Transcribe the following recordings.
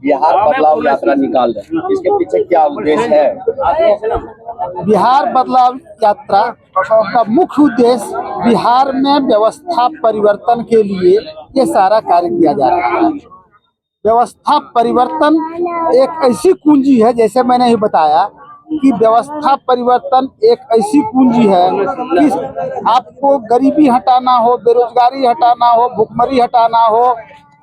बिहार बदलाव यात्रा निकाल रहे हैं, इसके पीछे क्या उद्देश्य है? बिहार बदलाव यात्रा का मुख्य उद्देश्य बिहार में व्यवस्था परिवर्तन के लिए ये सारा कार्य किया जा रहा है। व्यवस्था परिवर्तन एक ऐसी कुंजी है, जैसे मैंने ही बताया कि व्यवस्था परिवर्तन एक ऐसी कुंजी है कि आपको गरीबी हटाना हो, बेरोजगारी हटाना हो, भुखमरी हटाना हो,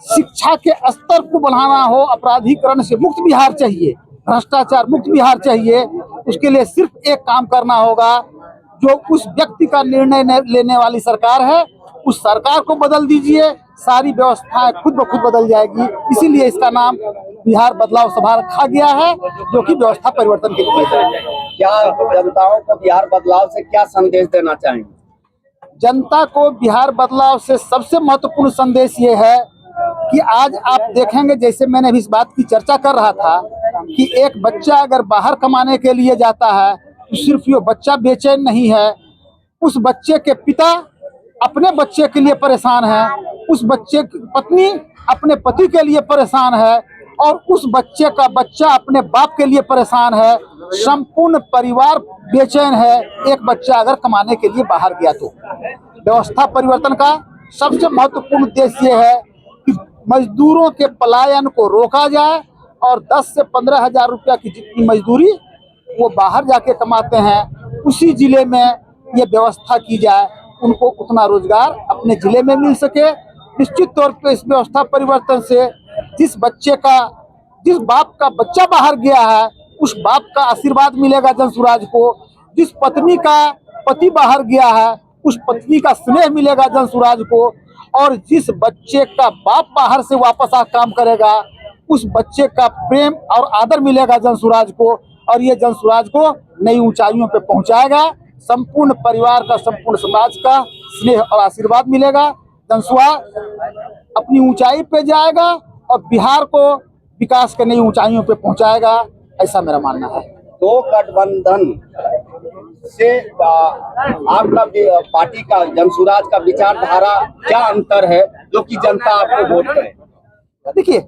शिक्षा के स्तर को बढ़ाना हो, अपराधीकरण से मुक्त बिहार चाहिए, भ्रष्टाचार मुक्त बिहार चाहिए। उसके लिए सिर्फ एक काम करना होगा, जो उस व्यक्ति का निर्णय लेने वाली सरकार है उस सरकार को बदल दीजिए, सारी व्यवस्थाएं खुद ब खुद बदल जाएगी। इसीलिए इसका नाम बिहार बदलाव सभा रखा गया है, जो कि व्यवस्था परिवर्तन के लिए है। क्या जनताओं को बिहार बदलाव से क्या संदेश देना चाहेंगे? जनता को बिहार बदलाव से सबसे महत्वपूर्ण संदेश ये है कि आज आप देखेंगे, जैसे मैंने भी इस बात की चर्चा कर रहा था कि एक बच्चा अगर बाहर कमाने के लिए जाता है तो सिर्फ ये बच्चा बेचैन नहीं है, उस बच्चे के पिता अपने बच्चे के लिए परेशान है, उस बच्चे की पत्नी अपने पति के लिए परेशान है, और उस बच्चे का बच्चा अपने बाप के लिए परेशान है। संपूर्ण परिवार बेचैन है एक बच्चा अगर कमाने के लिए बाहर गया तो। व्यवस्था परिवर्तन का सबसे महत्वपूर्ण उद्देश्य ये है कि मजदूरों के पलायन को रोका जाए और 10 से 15 हजार रुपया की जितनी मजदूरी वो बाहर जाके कमाते हैं, उसी जिले में ये व्यवस्था की जाए, उनको उतना रोजगार अपने जिले में मिल सके। निश्चित तौर पे इस व्यवस्था परिवर्तन से जिस बाप का बच्चा बाहर गया है उस बाप का आशीर्वाद मिलेगा जनसुराज को, जिस पत्नी का पति बाहर गया है उस पत्नी का स्नेह मिलेगा जनसुराज को, और जिस बच्चे का बाप बाहर से वापस आ काम करेगा उस बच्चे का प्रेम और आदर मिलेगा जनसुराज को, और ये जनसुराज को नई ऊंचाइयों पे पहुंचाएगा। संपूर्ण परिवार का, संपूर्ण समाज का स्नेह और आशीर्वाद मिलेगा। जनसुराज अपनी ऊंचाई पे जाएगा और बिहार को विकास के नई ऊंचाइयों पे पहुंचाएगा, ऐसा मेरा मानना है। दो गठबंधन से आपका पार्टी का, जनसुराज का विचारधारा क्या अंतर है जो कि जनता आपको वोट करे? देखिए,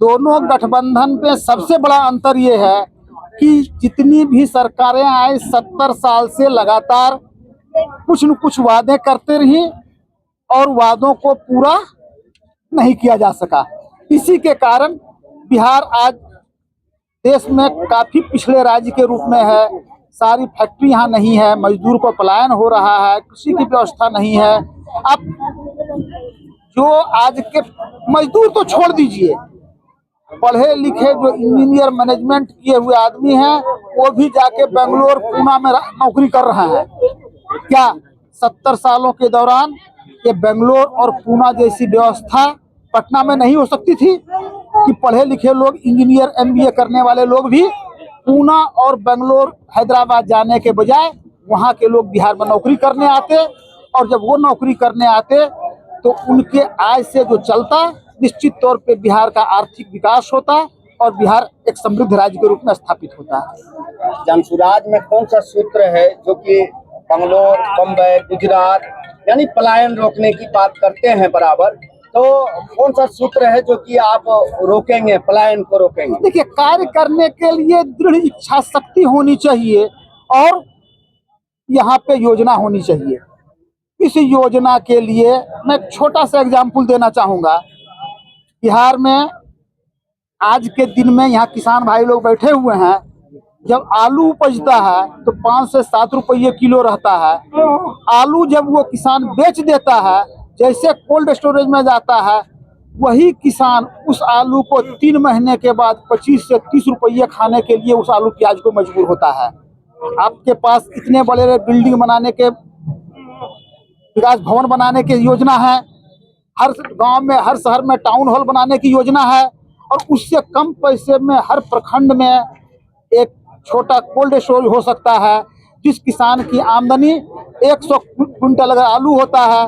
दोनों गठबंधन पे सबसे बड़ा अंतर ये है कि जितनी भी सरकारें आए 70 साल से लगातार कुछ न कुछ वादे करते रही और वादों को पूरा नहीं किया जा सका। इसी के कारण बिहार आज देश में काफी पिछड़े राज्य के रूप में है। सारी फैक्ट्री यहाँ नहीं है, मजदूर को पलायन हो रहा है, कृषि की व्यवस्था नहीं है। अब जो आज के मजदूर तो छोड़ दीजिए, पढ़े लिखे जो इंजीनियर मैनेजमेंट किए हुए आदमी हैं वो भी जाके बेंगलोर पूना में नौकरी कर रहे हैं। क्या 70 सालों के दौरान ये बेंगलोर और पूना जैसी व्यवस्था पटना में नहीं हो सकती थी कि पढ़े लिखे लोग, इंजीनियर MBA करने वाले लोग भी पूना और बेंगलोर, हैदराबाद जाने के बजाय वहाँ के लोग बिहार में नौकरी करने आते, और जब वो नौकरी करने आते तो उनके आय से जो चलता, निश्चित तौर पे बिहार का आर्थिक विकास होता और बिहार एक समृद्ध राज्य के रूप में स्थापित होता है। जनसुराज में कौन सा सूत्र है जो कि बंगलोर, बम्बई, गुजरात यानी पलायन रोकने की बात करते हैं बराबर, तो कौन सा सूत्र है जो कि आप रोकेंगे, पलायन को रोकेंगे? देखिए, कार्य करने के लिए दृढ़ इच्छा शक्ति होनी चाहिए और यहाँ पे योजना होनी चाहिए। इस योजना के लिए मैं एक छोटा सा एग्जाम्पल देना चाहूँगा। बिहार में आज के दिन में यहाँ किसान भाई लोग बैठे हुए हैं, जब आलू उपजता है तो 5 से 7 रुपये किलो रहता है। आलू जब वो किसान बेच देता है, जैसे कोल्ड स्टोरेज में जाता है, वही किसान उस आलू को 3 महीने के बाद 25 से 30 रुपये खाने के लिए उस आलू प्याज को मजबूर होता है। आपके पास इतने बड़े बिल्डिंग बनाने के, विकास भवन बनाने की योजना है, हर गांव में, हर शहर में टाउन हॉल बनाने की योजना है, और उससे कम पैसे में हर प्रखंड में एक छोटा कोल्ड स्टोरेज हो सकता है। जिस किसान की आमदनी 100 क्विंटल अगर आलू होता है,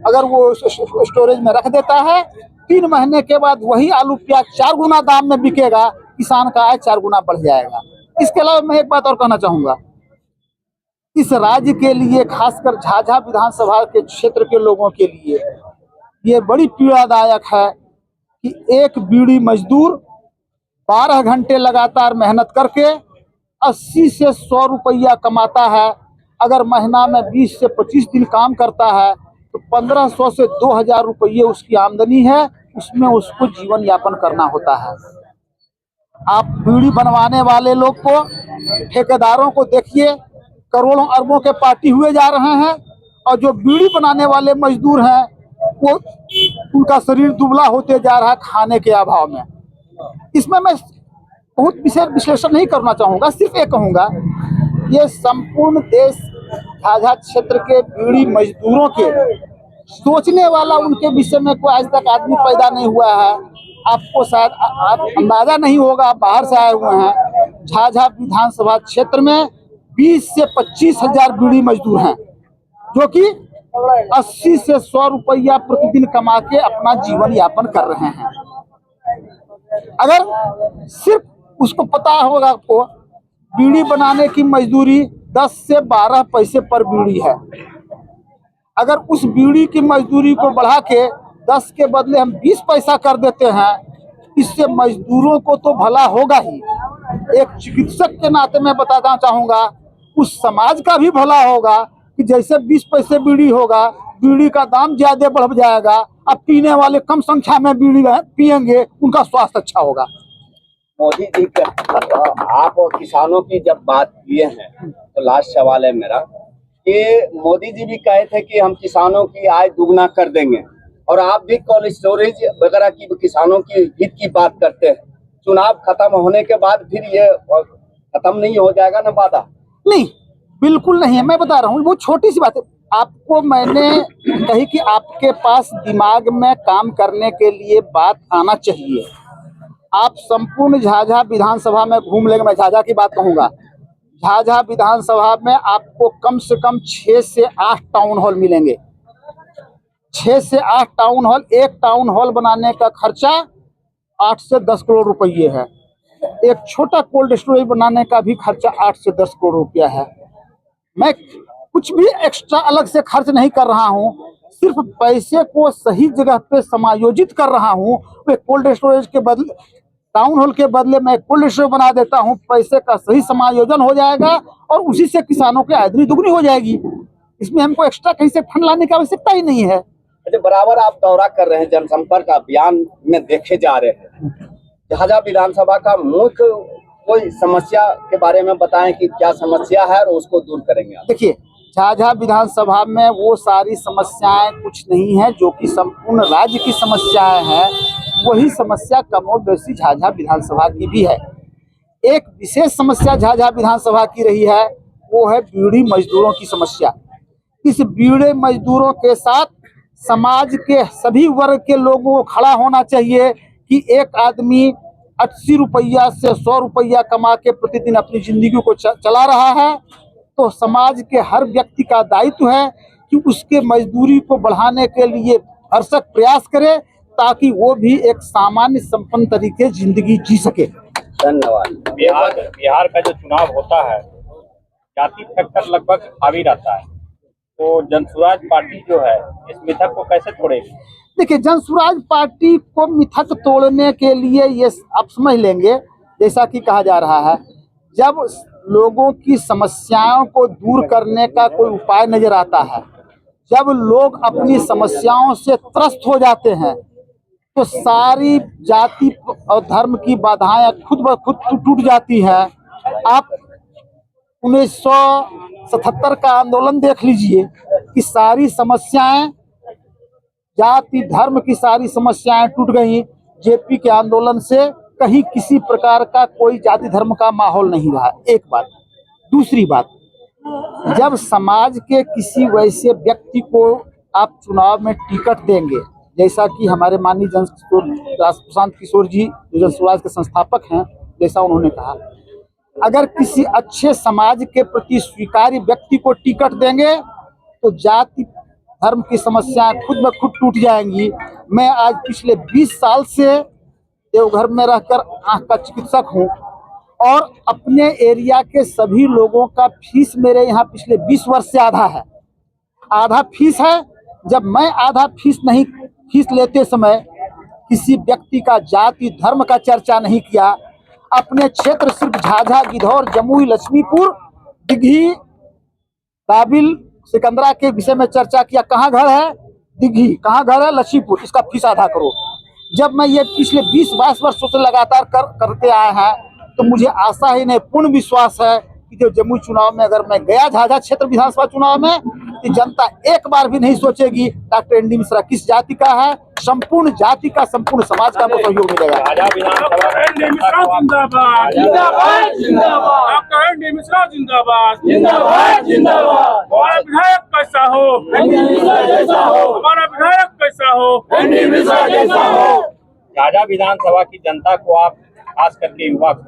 अगर वो स्टोरेज में रख देता है, 3 महीने के बाद वही आलू प्याज 4 गुना दाम में बिकेगा, किसान का आय 4 गुना बढ़ जाएगा। इसके अलावा मैं एक बात और कहना चाहूँगा, इस राज्य के लिए, खासकर झाझा विधानसभा के क्षेत्र के लोगों के लिए ये बड़ी पीड़ादायक है कि एक बीड़ी मजदूर 12 घंटे लगातार मेहनत करके 80 से 100 रुपया कमाता है। अगर महीना में 20 से 25 दिन काम करता है तो 1500 से 2000 रुपये उसकी आमदनी है, उसमें उसको जीवन यापन करना होता है। आप बीड़ी बनवाने वाले लोग को, ठेकेदारों को देखिए, करोड़ों अरबों के पार्टी हुए जा रहे हैं, और जो बीड़ी बनाने वाले मजदूर हैं वो उनका शरीर दुबला होते जा रहा है खाने के अभाव में। इसमें मैं बहुत विशेष विश्लेषण नहीं करना चाहूँगा, सिर्फ ये कहूँगा ये संपूर्ण देश झाझा क्षेत्र के बीड़ी मजदूरों के सोचने वाला उनके विषय में कोई आज तक आदमी पैदा नहीं हुआ है। आपको शायद अंदाजा नहीं होगा, आप बाहर से आए हुए हैं। झाझा विधानसभा क्षेत्र में 20 से 25 हजार बीड़ी मजदूर हैं जो कि 80 से 100 रुपया प्रतिदिन कमा के अपना जीवन यापन कर रहे हैं। अगर सिर्फ उसको पता होगा, आपको बीड़ी बनाने की मजदूरी 10 से 12 पैसे पर बीड़ी है। अगर उस बीड़ी की मजदूरी को बढ़ा के 10 के बदले हम 20 पैसा कर देते हैं, इससे मजदूरों को तो भला होगा ही, एक चिकित्सक के नाते मैं बताना चाहूँगा उस समाज का भी भला होगा कि जैसे 20 पैसे बीड़ी होगा, बीड़ी का दाम ज़्यादा बढ़ जाएगा, अब पीने वाले कम संख्या में बीड़ी पियेंगे, उनका स्वास्थ्य अच्छा होगा। मोदी जी का आप और किसानों की जब बात किए हैं तो लास्ट सवाल है मेरा कि मोदी जी भी कहे थे कि हम किसानों की आय दुगना कर देंगे, और आप भी कोल्ड स्टोरेज वगैरह की किसानों की हित की बात करते हैं। चुनाव खत्म होने के बाद फिर ये खत्म नहीं हो जाएगा ना वादा? नहीं, बिल्कुल नहीं है। मैं बता रहा हूँ, वो छोटी सी बात है। आपको मैंने कही कि आपके पास दिमाग में काम करने के लिए बात आना चाहिए। आप संपूर्ण झाझा विधानसभा में घूम लेंगे, मैं झाझा की बात कहूँगा, झाझा विधानसभा में आपको कम से कम 6 से 8 टाउन हॉल मिलेंगे। 6 से 8 टाउन हॉल, एक टाउन हॉल बनाने का खर्चा 8 से 10 करोड़ रुपये है। एक छोटा कोल्ड स्टोरेज बनाने का भी खर्चा 8 से 10 करोड़ रुपया है। मैं कुछ भी एक्स्ट्रा अलग से खर्च नहीं कर रहा हूँ, सिर्फ पैसे को सही जगह पे समायोजित कर रहा हूँ। वे कोल्ड स्टोरेज के बदले, टाउन हॉल के बदले मैं कोल्ड स्टोरेज बना देता हूँ, पैसे का सही समायोजन हो जाएगा और उसी से किसानों की आमदनी दुगनी हो जाएगी। इसमें हमको एक्स्ट्रा कहीं से फंड लाने की आवश्यकता ही नहीं है। अच्छा, बराबर आप दौरा कर रहे हैं, जनसंपर्क अभियान में देखे जा रहे हैं, झाझा विधानसभा का मुख्य कोई समस्या के बारे में बताएं कि क्या समस्या है और उसको दूर करेंगे आप। देखिए, झाझा विधानसभा में वो सारी समस्याएं कुछ नहीं है जो कि संपूर्ण राज्य की समस्याएं हैं, वही समस्या कमोबेशी झाझा विधानसभा की भी है। एक विशेष समस्या झाझा विधानसभा की रही है, वो है बीड़ी मजदूरों की समस्या। इस बीड़ी मजदूरों के साथ समाज के सभी वर्ग के लोगों को खड़ा होना चाहिए कि एक आदमी 80 रुपया से 100 रुपया कमा के प्रतिदिन अपनी जिंदगी को चला रहा है, तो समाज के हर व्यक्ति का दायित्व है कि उसके मजदूरी को बढ़ाने के लिए भरसक प्रयास करे ताकि वो भी एक सामान्य संपन्न तरीके जिंदगी जी सके। धन्यवाद। बिहार का जो चुनाव होता है, जाति फैक्टर लगभग हावी रहता है, तो जनसुराज पार्टी जो है इस मिथक को कैसे तोड़ेगी? देखिए, जनसुराज पार्टी को मिथक तोड़ने के लिए ये आप समझ लेंगे, जैसा कि कहा जा रहा है, जब लोगों की समस्याओं को दूर करने का कोई उपाय नजर आता है, जब लोग अपनी समस्याओं से त्रस्त हो जाते हैं, तो सारी जाति और धर्म की बाधाएं खुद ब खुद टूट जाती हैं। आप 1977 का आंदोलन देख लीजिए कि सारी समस्याएं, जाति धर्म की सारी समस्याएं टूट गई। जेपी के आंदोलन से कहीं किसी प्रकार का कोई जाति धर्म का माहौल नहीं रहा, एक बात। दूसरी बात, जब समाज के किसी वैसे व्यक्ति को आप चुनाव में टिकट देंगे, जैसा कि हमारे माननीय प्रशांत किशोर जी जो जनसुराज के संस्थापक हैं, जैसा उन्होंने कहा, अगर किसी अच्छे समाज के प्रति स्वीकार्य व्यक्ति को टिकट देंगे तो जाति धर्म की समस्याएं खुद ब खुद टूट जाएंगी। मैं आज पिछले 20 साल से देवघर में रहकर आँख का चिकित्सक हूँ और अपने एरिया के सभी लोगों का फीस मेरे यहाँ पिछले 20 वर्ष से आधा फीस है। जब मैं आधा फीस लेते समय किसी व्यक्ति का जाति धर्म का चर्चा नहीं किया। अपने क्षेत्र सिर्फ झाझा, गिद्धौर, जमुई, लक्ष्मीपुर, दिघी, काबिल, सिकंदरा के विषय में चर्चा किया। कहाँ घर है? दिघी। कहाँ घर है? लक्ष्मीपुर। इसका फीस आधा करो। जब मैं ये पिछले 20-22 वर्षों से लगातार करते आए हैं, तो मुझे आशा ही नहीं, पूर्ण विश्वास है कि जो जमुई चुनाव में अगर मैं गया झाझा क्षेत्र विधानसभा चुनाव में, तो जनता एक बार भी नहीं सोचेगी डॉक्टर एन डी मिश्रा किस जाति का है। संपूर्ण जाति का, संपूर्ण समाज का वो सहयोग मिलेगा। झाझा विधानसभा जिंदाबाद जिंदाबाद जिंदाबाद, डॉक्टर एन डी मिश्रा जिंदाबाद जिंदाबाद जिंदाबाद। हमारा विधायक कैसा हो? हमारा विधायक कैसा हो? झाझा विधानसभा की जनता को आप खास करके युवा